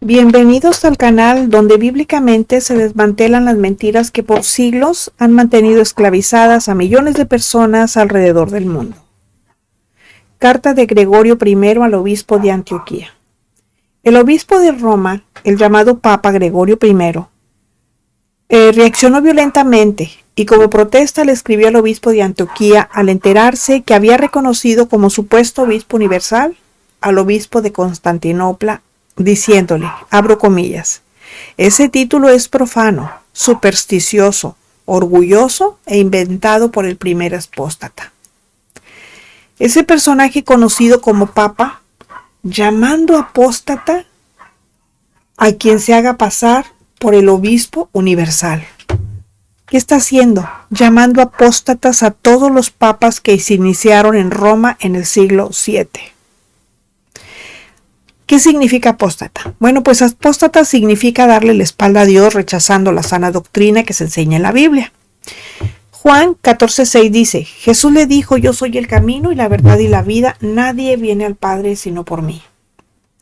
Bienvenidos al canal donde bíblicamente se desmantelan las mentiras que por siglos han mantenido esclavizadas a millones de personas alrededor del mundo. Carta de Gregorio I al obispo de Antioquía. El obispo de Roma, el llamado Papa Gregorio I, reaccionó violentamente y como protesta le escribió al obispo de Antioquía al enterarse que había reconocido como supuesto obispo universal al obispo de Constantinopla, diciéndole, abro comillas, ese título es profano, supersticioso, orgulloso e inventado por el primer apóstata. Ese personaje conocido como Papa, llamando apóstata a quien se haga pasar por el obispo universal. ¿Qué está haciendo? Llamando apóstatas a todos los papas que se iniciaron en Roma en el siglo VII. ¿Qué significa apóstata? Bueno, pues apóstata significa darle la espalda a Dios rechazando la sana doctrina que se enseña en la Biblia. Juan 14:6 dice, Jesús le dijo, yo soy el camino y la verdad y la vida, nadie viene al Padre sino por mí.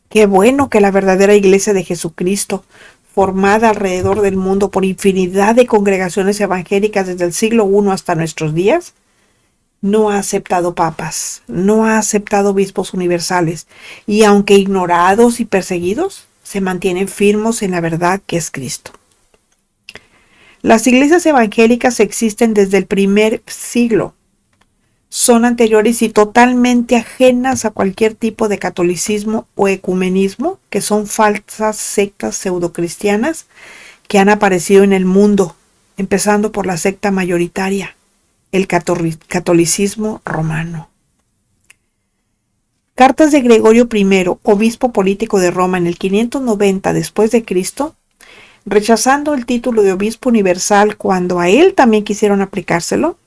Qué bueno que la verdadera iglesia de Jesucristo, formada alrededor del mundo por infinidad de congregaciones evangélicas desde el siglo I hasta nuestros días, no ha aceptado papas, no ha aceptado obispos universales, y aunque ignorados y perseguidos, se mantienen firmes en la verdad que es Cristo. Las iglesias evangélicas existen desde el primer siglo. Son anteriores y totalmente ajenas a cualquier tipo de catolicismo o ecumenismo, que son falsas sectas pseudocristianas que han aparecido en el mundo, empezando por la secta mayoritaria, el catolicismo romano. Cartas de Gregorio I, obispo político de Roma en el 590 después de Cristo, rechazando el título de obispo universal cuando a él también quisieron aplicárselo.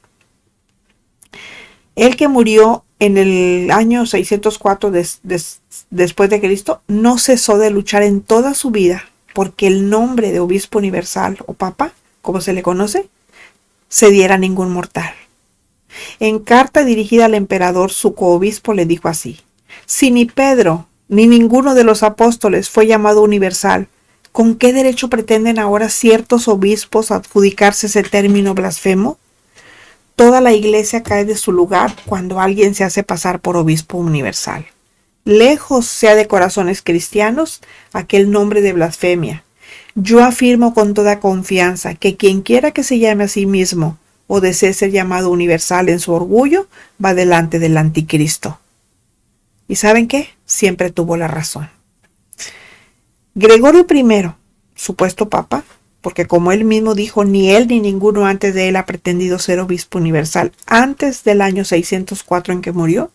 Él que murió en el año 604 después de Cristo, no cesó de luchar en toda su vida porque el nombre de obispo universal o papa, como se le conoce, se diera a ningún mortal. En carta dirigida al emperador, su coobispo le dijo así, si ni Pedro ni ninguno de los apóstoles fue llamado universal, ¿con qué derecho pretenden ahora ciertos obispos adjudicarse ese término blasfemo? Toda la iglesia cae de su lugar cuando alguien se hace pasar por obispo universal. Lejos sea de corazones cristianos aquel nombre de blasfemia. Yo afirmo con toda confianza que quien quiera que se llame a sí mismo o desee ser llamado universal en su orgullo, va delante del anticristo. ¿Y saben qué? Siempre tuvo la razón. Gregorio I, supuesto papa, porque como él mismo dijo, ni él ni ninguno antes de él ha pretendido ser obispo universal. Antes del año 604 en que murió,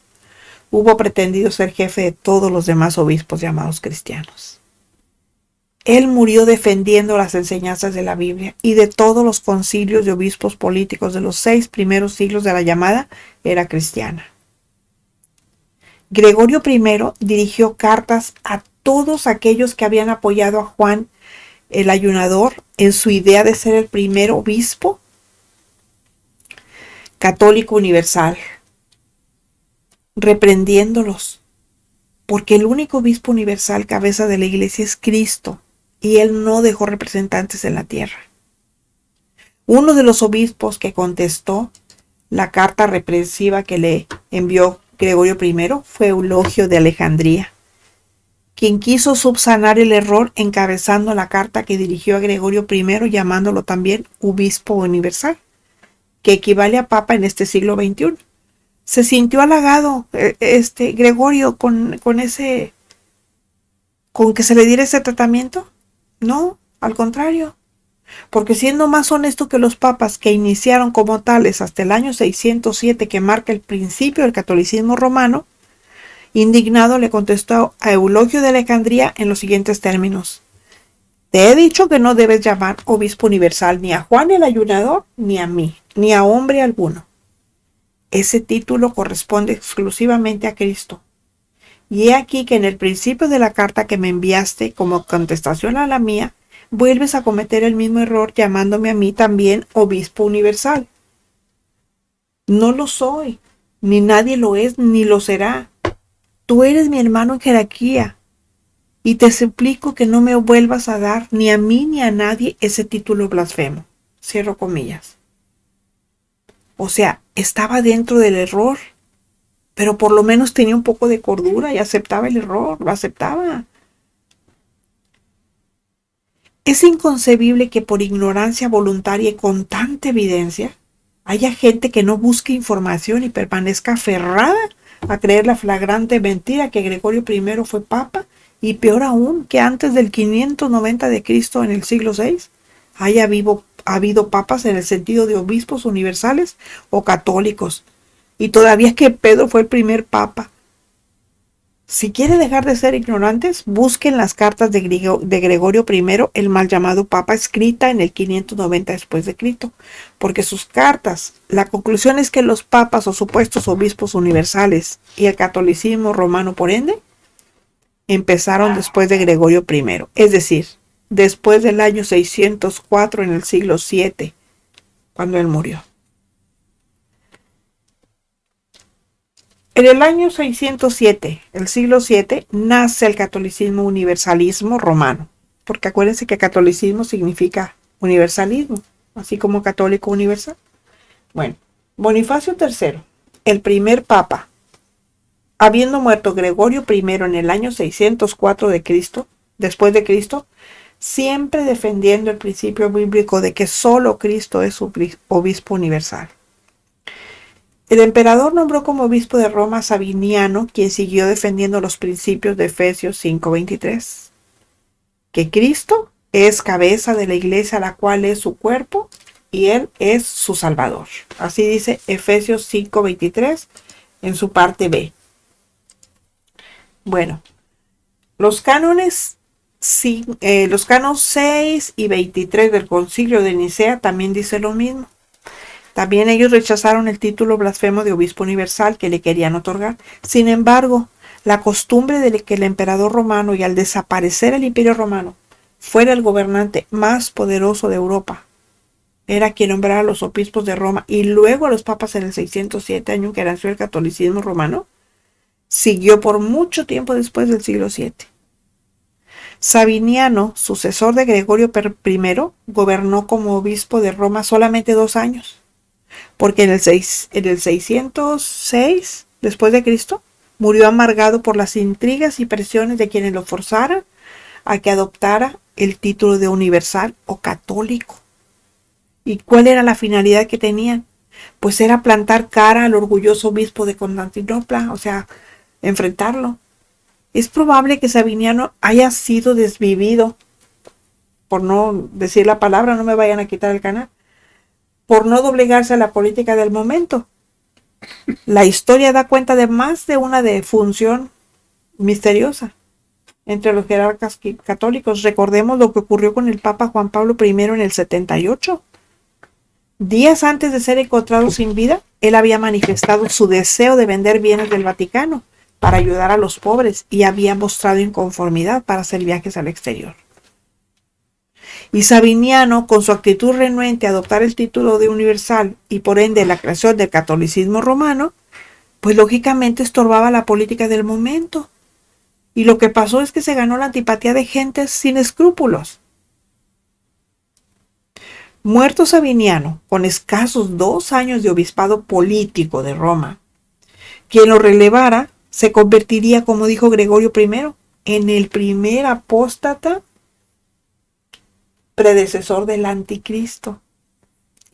hubo pretendido ser jefe de todos los demás obispos llamados cristianos. Él murió defendiendo las enseñanzas de la Biblia y de todos los concilios de obispos políticos de los 6 primeros siglos de la llamada era cristiana. Gregorio I dirigió cartas a todos aquellos que habían apoyado a Juan el Ayunador en su idea de ser el primer obispo católico universal, reprendiéndolos, porque el único obispo universal cabeza de la iglesia es Cristo, y él no dejó representantes en la tierra. Uno de los obispos que contestó la carta reprensiva que le envió Gregorio I fue Eulogio de Alejandría, quien quiso subsanar el error encabezando la carta que dirigió a Gregorio I llamándolo también obispo universal, que equivale a papa en este siglo XXI. Se sintió halagado Gregorio con que se le diera ese tratamiento. No, al contrario, porque siendo más honesto que los papas que iniciaron como tales hasta el año 607 que marca el principio del catolicismo romano, indignado le contestó a Eulogio de Alejandría en los siguientes términos. Te he dicho que no debes llamar obispo universal ni a Juan el Ayunador, ni a mí, ni a hombre alguno. Ese título corresponde exclusivamente a Cristo. Y he aquí que en el principio de la carta que me enviaste como contestación a la mía, vuelves a cometer el mismo error llamándome a mí también obispo universal. No lo soy, ni nadie lo es, ni lo será. Tú eres mi hermano en jerarquía y te suplico que no me vuelvas a dar ni a mí ni a nadie ese título blasfemo. Cierro comillas. O sea, estaba dentro del error, pero por lo menos tenía un poco de cordura y aceptaba el error, lo aceptaba. Es inconcebible que por ignorancia voluntaria y con tanta evidencia haya gente que no busque información y permanezca aferrada a creer la flagrante mentira que Gregorio I fue papa, y peor aún, que antes del 590 de Cristo en el siglo VI haya habido papas en el sentido de obispos universales o católicos, y todavía que Pedro fue el primer papa. Si quiere dejar de ser ignorantes, busquen las cartas de Gregorio I, el mal llamado Papa, escrita en el 590 después de Cristo, porque sus cartas, la conclusión es que los papas o supuestos obispos universales y el catolicismo romano, por ende, empezaron después de Gregorio I, es decir, después del año 604 en el siglo VII, cuando él murió. En el año 607, el siglo VII, nace el catolicismo universalismo romano, porque acuérdense que catolicismo significa universalismo, así como católico universal. Bueno, Bonifacio III, el primer papa, habiendo muerto Gregorio I en el año 604 de Cristo, después de Cristo, siempre defendiendo el principio bíblico de que solo Cristo es obispo universal. El emperador nombró como obispo de Roma a Sabiniano, quien siguió defendiendo los principios de Efesios 5:23, que Cristo es cabeza de la iglesia, la cual es su cuerpo, y él es su salvador. Así dice Efesios 5:23 en su parte B. Bueno, los cánones 6 y 23 del Concilio de Nicea también dice lo mismo. También ellos rechazaron el título blasfemo de obispo universal que le querían otorgar. Sin embargo, la costumbre de que el emperador romano, y al desaparecer el imperio romano, fuera el gobernante más poderoso de Europa, era quien nombrara a los obispos de Roma y luego a los papas en el 607, año en que nació el catolicismo romano, siguió por mucho tiempo después del siglo VII. Sabiniano, sucesor de Gregorio I, gobernó como obispo de Roma solamente 2 años. Porque en el 606 después de Cristo murió amargado por las intrigas y presiones de quienes lo forzaran a que adoptara el título de universal o católico. ¿Y cuál era la finalidad que tenían? Pues era plantar cara al orgulloso obispo de Constantinopla, o sea, enfrentarlo. Es probable que Sabiniano haya sido desvivido, por no decir la palabra, no me vayan a quitar el canal, por no doblegarse a la política del momento. La historia da cuenta de más de una defunción misteriosa entre los jerarcas católicos. Recordemos lo que ocurrió con el Papa Juan Pablo I en el 78. Días antes de ser encontrado sin vida, él había manifestado su deseo de vender bienes del Vaticano para ayudar a los pobres y había mostrado inconformidad para hacer viajes al exterior. Y Sabiniano, con su actitud renuente a adoptar el título de universal y por ende la creación del catolicismo romano, pues lógicamente estorbaba la política del momento. Y lo que pasó es que se ganó la antipatía de gentes sin escrúpulos. Muerto Sabiniano, con escasos 2 años de obispado político de Roma, quien lo relevara se convertiría, como dijo Gregorio I, en el primer apóstata predecesor del anticristo,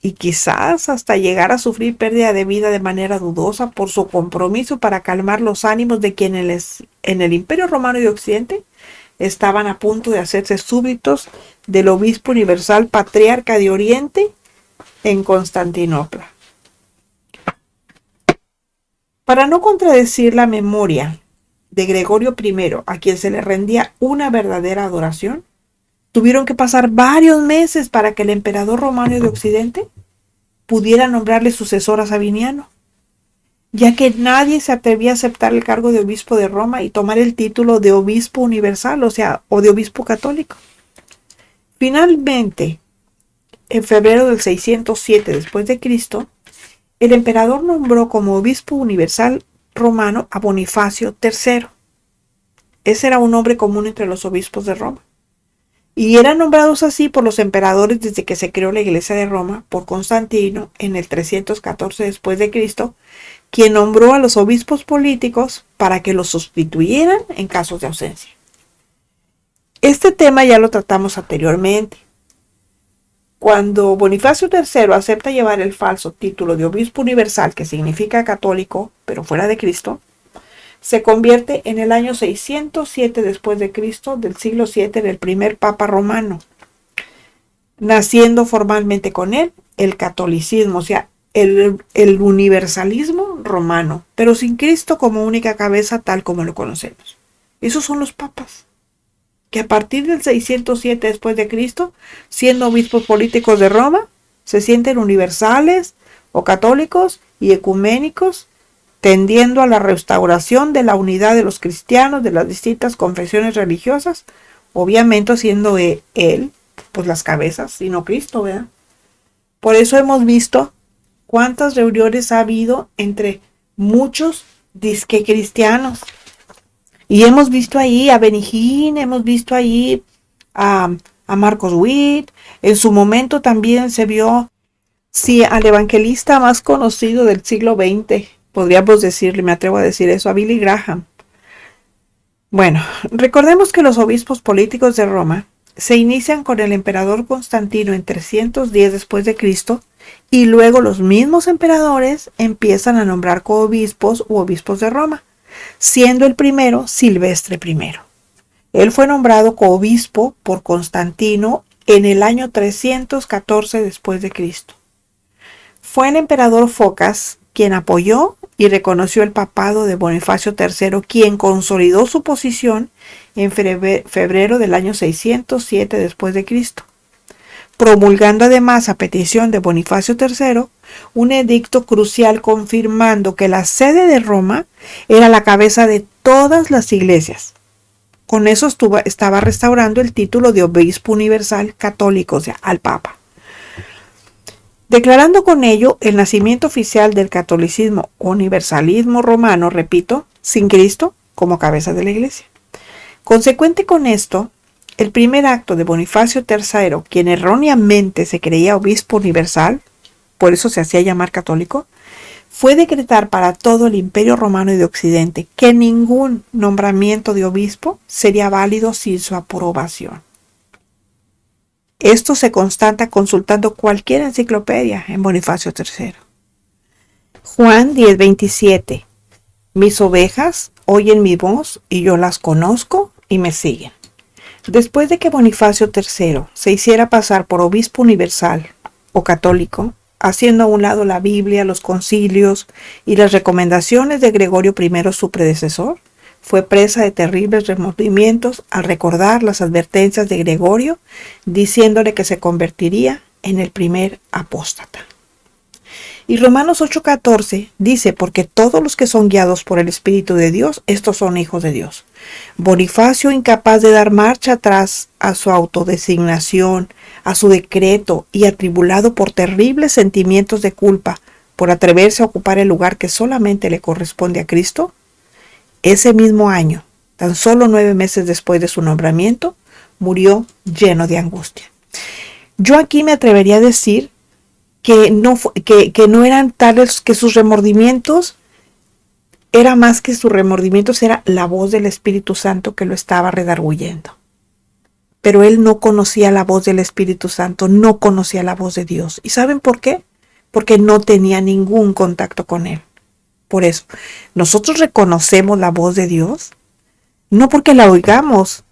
y quizás hasta llegar a sufrir pérdida de vida de manera dudosa por su compromiso para calmar los ánimos de quienes en el Imperio Romano y Occidente estaban a punto de hacerse súbditos del obispo universal patriarca de Oriente en Constantinopla. Para no contradecir la memoria de Gregorio I, a quien se le rendía una verdadera adoración, tuvieron que pasar varios meses para que el emperador romano de Occidente pudiera nombrarle sucesor a Sabiniano, ya que nadie se atrevía a aceptar el cargo de obispo de Roma y tomar el título de obispo universal, o de obispo católico. Finalmente, en febrero del 607 después de Cristo, el emperador nombró como obispo universal romano a Bonifacio III. Ese era un nombre común entre los obispos de Roma. Y eran nombrados así por los emperadores desde que se creó la Iglesia de Roma por Constantino en el 314 después de Cristo, quien nombró a los obispos políticos para que los sustituyeran en casos de ausencia. Este tema ya lo tratamos anteriormente. Cuando Bonifacio III acepta llevar el falso título de obispo universal, que significa católico, pero fuera de Cristo, se convierte en el año 607 después de Cristo del siglo VII en el primer papa romano, naciendo formalmente con él el catolicismo, o sea, el universalismo romano, pero sin Cristo como única cabeza tal como lo conocemos. Esos son los papas, que a partir del 607 después de Cristo, siendo obispos políticos de Roma, se sienten universales o católicos y ecuménicos, tendiendo a la restauración de la unidad de los cristianos de las distintas confesiones religiosas, obviamente siendo él, pues las cabezas, y no Cristo, ¿verdad? Por eso hemos visto cuántas reuniones ha habido entre muchos disque cristianos. Y hemos visto ahí a Benijín, hemos visto ahí a Marcos Witt, en su momento también se vio, sí, al evangelista más conocido del siglo XX, podríamos decirle, me atrevo a decir eso, a Billy Graham. Bueno, recordemos que los obispos políticos de Roma se inician con el emperador Constantino en 310 después de Cristo y luego los mismos emperadores empiezan a nombrar coobispos u obispos de Roma, siendo el primero Silvestre I. Él fue nombrado coobispo por Constantino en el año 314 después de Cristo. Fue el emperador Focas quien apoyó y reconoció el papado de Bonifacio III, quien consolidó su posición en febrero del año 607 después de Cristo, promulgando además a petición de Bonifacio III un edicto crucial confirmando que la sede de Roma era la cabeza de todas las iglesias. Con eso estaba restaurando el título de obispo universal católico, o sea, al Papa, declarando con ello el nacimiento oficial del catolicismo universalismo romano, repito, sin Cristo como cabeza de la iglesia. Consecuente con esto, el primer acto de Bonifacio III, quien erróneamente se creía obispo universal, por eso se hacía llamar católico, fue decretar para todo el Imperio Romano y de Occidente que ningún nombramiento de obispo sería válido sin su aprobación. Esto se constata consultando cualquier enciclopedia en Bonifacio III. Juan 10:27. Mis ovejas oyen mi voz y yo las conozco y me siguen. Después de que Bonifacio III se hiciera pasar por obispo universal o católico, haciendo a un lado la Biblia, los concilios y las recomendaciones de Gregorio I, su predecesor, fue presa de terribles remordimientos al recordar las advertencias de Gregorio, diciéndole que se convertiría en el primer apóstata. Y Romanos 8:14 dice, porque todos los que son guiados por el Espíritu de Dios, estos son hijos de Dios. Bonifacio, incapaz de dar marcha atrás a su autodesignación, a su decreto y atribulado por terribles sentimientos de culpa por atreverse a ocupar el lugar que solamente le corresponde a Cristo, ese mismo año, tan solo 9 meses después de su nombramiento, murió lleno de angustia. Yo aquí me atrevería a decir que no eran tales, que sus remordimientos era más que sus remordimientos, era la voz del Espíritu Santo que lo estaba redarguyendo. Pero él no conocía la voz del Espíritu Santo, no conocía la voz de Dios. ¿Y saben por qué? Porque no tenía ningún contacto con él. Por eso, nosotros reconocemos la voz de Dios, no porque la oigamos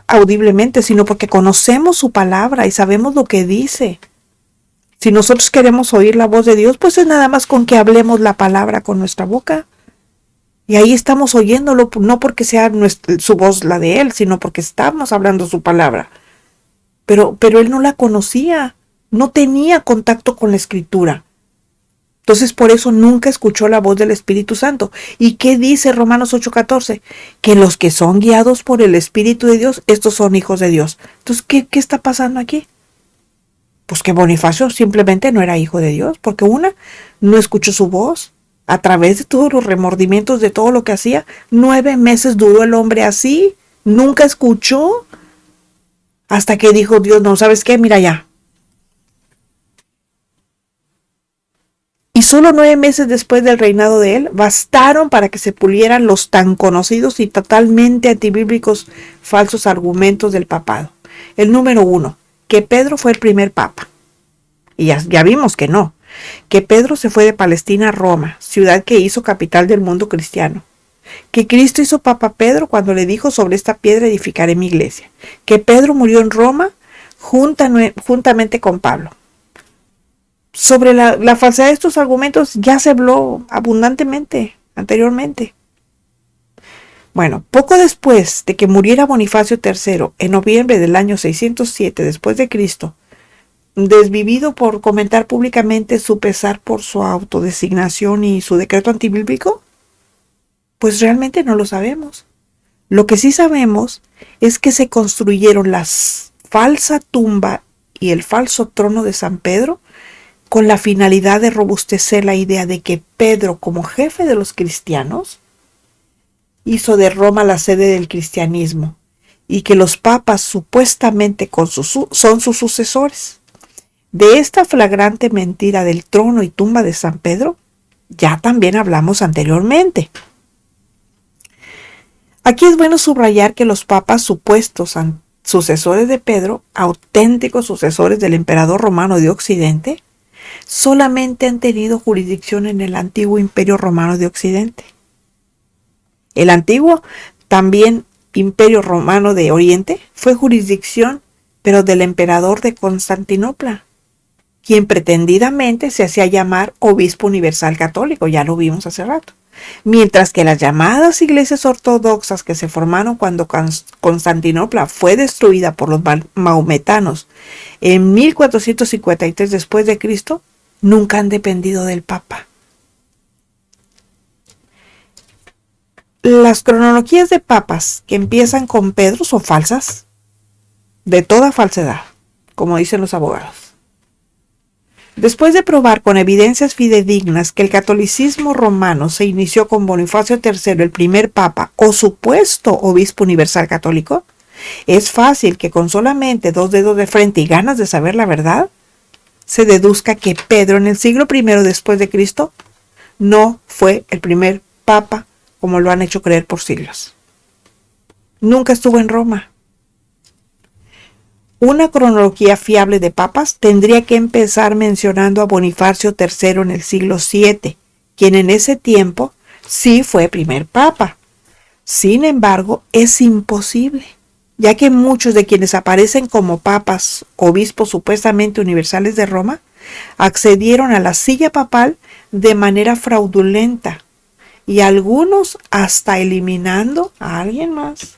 audiblemente, sino porque conocemos su palabra y sabemos lo que dice. Si nosotros queremos oír la voz de Dios, pues es nada más con que hablemos la palabra con nuestra boca. Y ahí estamos oyéndolo, no porque sea su voz la de Él, sino porque estamos hablando su palabra. Pero él no la conocía, no tenía contacto con la Escritura. Entonces por eso nunca escuchó la voz del Espíritu Santo. ¿Y qué dice Romanos 8:14? Que los que son guiados por el Espíritu de Dios, estos son hijos de Dios. Entonces, ¿qué está pasando aquí? Pues que Bonifacio simplemente no era hijo de Dios, porque no escuchó su voz. a través de todos los remordimientos de todo lo que hacía. 9 meses duró el hombre así, nunca escuchó, hasta que dijo Dios, no, ¿sabes qué? Mira ya. Y solo 9 meses después del reinado de él, bastaron para que se pulieran los tan conocidos y totalmente antibíblicos falsos argumentos del papado. El número 1, que Pedro fue el primer papa. Y ya vimos que no. Que Pedro se fue de Palestina a Roma, ciudad que hizo capital del mundo cristiano. Que Cristo hizo Papa Pedro cuando le dijo, sobre esta piedra edificaré mi iglesia. Que Pedro murió en Roma juntamente con Pablo. Sobre la falsedad de estos argumentos ya se habló abundantemente anteriormente. Bueno, poco después de que muriera Bonifacio III, en noviembre del año 607 después de Cristo, desvivido por comentar públicamente su pesar por su autodesignación y su decreto antibíblico, pues realmente no lo sabemos. Lo que sí sabemos es que se construyeron la falsa tumba y el falso trono de San Pedro con la finalidad de robustecer la idea de que Pedro, como jefe de los cristianos, hizo de Roma la sede del cristianismo y que los papas supuestamente son sus sucesores. De esta flagrante mentira del trono y tumba de San Pedro, ya también hablamos anteriormente. Aquí es bueno subrayar que los papas supuestos sucesores de Pedro, auténticos sucesores del emperador romano de Occidente, solamente han tenido jurisdicción en el antiguo Imperio Romano de Occidente. El antiguo, también Imperio Romano de Oriente, fue jurisdicción, pero del emperador de Constantinopla, quien pretendidamente se hacía llamar Obispo Universal Católico, ya lo vimos hace rato. Mientras que las llamadas iglesias ortodoxas que se formaron cuando Constantinopla fue destruida por los maometanos en 1453 después de Cristo, nunca han dependido del Papa. Las cronologías de papas que empiezan con Pedro son falsas, de toda falsedad, como dicen los abogados. Después de probar con evidencias fidedignas que el catolicismo romano se inició con Bonifacio III, el primer papa o supuesto obispo universal católico, es fácil que con solamente 2 dedos de frente y ganas de saber la verdad, se deduzca que Pedro en el siglo I después de Cristo no fue el primer papa como lo han hecho creer por siglos. Nunca estuvo en Roma. Una cronología fiable de papas tendría que empezar mencionando a Bonifacio III en el siglo VII, quien en ese tiempo sí fue primer papa. Sin embargo, es imposible, ya que muchos de quienes aparecen como papas, obispos supuestamente universales de Roma, accedieron a la silla papal de manera fraudulenta, y algunos hasta eliminando a alguien más.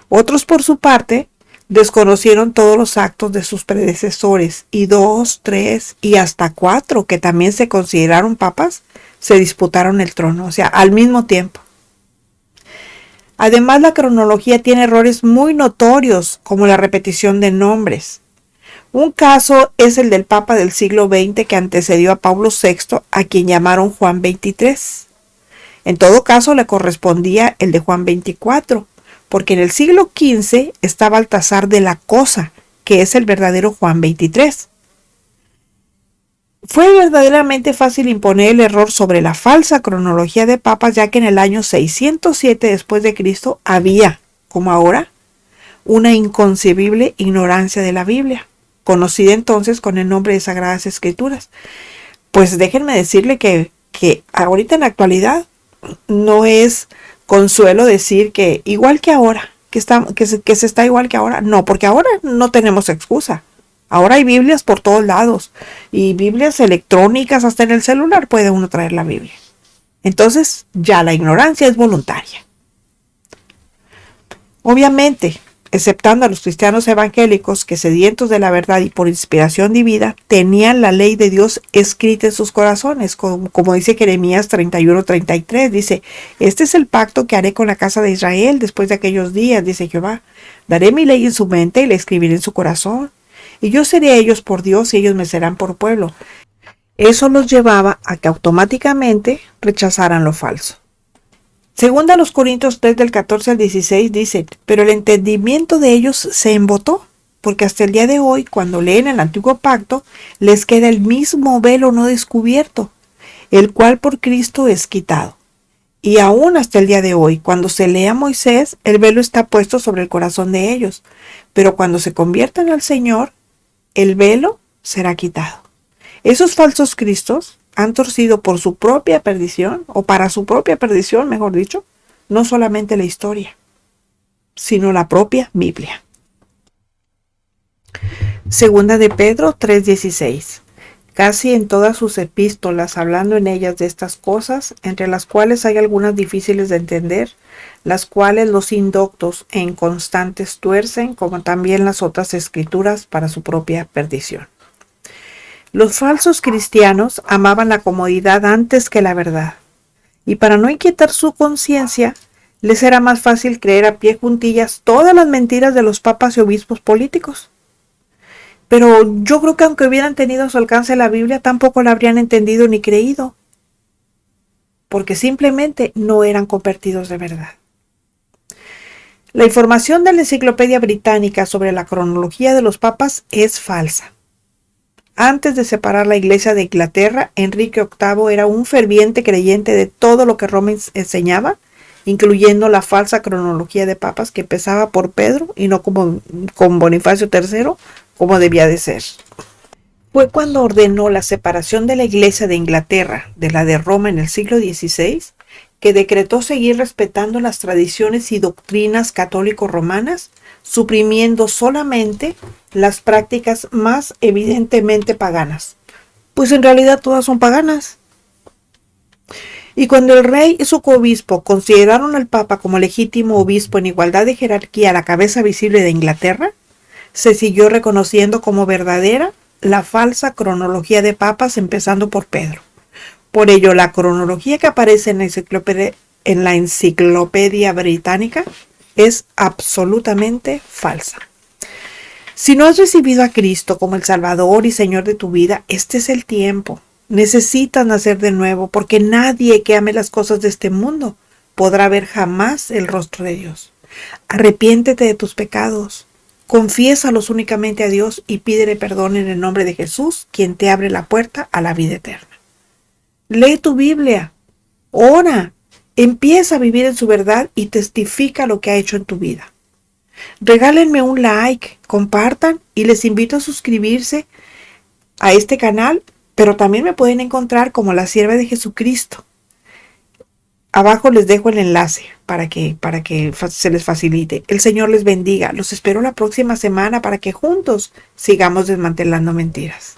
Otros, por su parte, desconocieron todos los actos de sus predecesores y 2, 3 y hasta 4 que también se consideraron papas, se disputaron el trono, o sea, al mismo tiempo. Además, la cronología tiene errores muy notorios, como la repetición de nombres. Un caso es el del papa del siglo XX que antecedió a Pablo VI, a quien llamaron Juan XXIII. En todo caso, le correspondía el de Juan XXIV, porque en el siglo XV está Baltasar de la Cosa, que es el verdadero Juan XXIII. Fue verdaderamente fácil imponer el error sobre la falsa cronología de papas, ya que en el año 607 después de Cristo había, como ahora, una inconcebible ignorancia de la Biblia, conocida entonces con el nombre de Sagradas Escrituras. Pues déjenme decirle que ahorita en la actualidad no es consuelo decir que igual que ahora, que se está igual que ahora. No, porque ahora no tenemos excusa. Ahora hay Biblias por todos lados y Biblias electrónicas, hasta en el celular puede uno traer la Biblia. Entonces ya la ignorancia es voluntaria. Obviamente, exceptando a los cristianos evangélicos que, sedientos de la verdad y por inspiración divina, tenían la ley de Dios escrita en sus corazones, como dice Jeremías 31:33, dice: este es el pacto que haré con la casa de Israel después de aquellos días, dice Jehová. Daré mi ley en su mente y la escribiré en su corazón, y yo seré a ellos por Dios y ellos me serán por pueblo. Eso los llevaba a que automáticamente rechazaran lo falso. Segunda a los Corintios 3 del 14 al 16 dice, pero el entendimiento de ellos se embotó, porque hasta el día de hoy, cuando leen el antiguo pacto, les queda el mismo velo no descubierto, el cual por Cristo es quitado. Y aún hasta el día de hoy, cuando se lee a Moisés, el velo está puesto sobre el corazón de ellos, pero cuando se conviertan al Señor, el velo será quitado. Esos falsos cristos han torcido por su propia perdición, o para su propia perdición, mejor dicho, no solamente la historia, sino la propia Biblia. Segunda de Pedro 3:16. Casi en todas sus epístolas, hablando en ellas de estas cosas, entre las cuales hay algunas difíciles de entender, las cuales los indoctos e inconstantes tuercen, como también las otras escrituras, para su propia perdición. Los falsos cristianos amaban la comodidad antes que la verdad, y para no inquietar su conciencia, les era más fácil creer a pie juntillas todas las mentiras de los papas y obispos políticos. Pero yo creo que aunque hubieran tenido a su alcance la Biblia, tampoco la habrían entendido ni creído, porque simplemente no eran convertidos de verdad. La información de la Enciclopedia Británica sobre la cronología de los papas es falsa. Antes de separar la Iglesia de Inglaterra, Enrique VIII era un ferviente creyente de todo lo que Roma enseñaba, incluyendo la falsa cronología de papas que empezaba por Pedro y no como con Bonifacio III, como debía de ser. Fue cuando ordenó la separación de la Iglesia de Inglaterra de la de Roma en el siglo XVI que decretó seguir respetando las tradiciones y doctrinas católico-romanas, suprimiendo solamente las prácticas más evidentemente paganas. Pues en realidad todas son paganas. Y cuando el rey y su coobispo consideraron al Papa como legítimo obispo en igualdad de jerarquía a la cabeza visible de Inglaterra, se siguió reconociendo como verdadera la falsa cronología de papas, empezando por Pedro. Por ello, la cronología que aparece en la Enciclopedia Británica es absolutamente falsa. Si no has recibido a Cristo como el Salvador y Señor de tu vida, este es el tiempo. Necesitas nacer de nuevo, porque nadie que ame las cosas de este mundo podrá ver jamás el rostro de Dios. Arrepiéntete de tus pecados, confiésalos únicamente a Dios y pídele perdón en el nombre de Jesús, quien te abre la puerta a la vida eterna. Lee tu Biblia, ora, empieza a vivir en su verdad y testifica lo que ha hecho en tu vida. Regálenme un like, compartan y les invito a suscribirse a este canal, pero también me pueden encontrar como la sierva de Jesucristo. Abajo les dejo el enlace para que se les facilite. El Señor les bendiga. Los espero la próxima semana para que juntos sigamos desmantelando mentiras.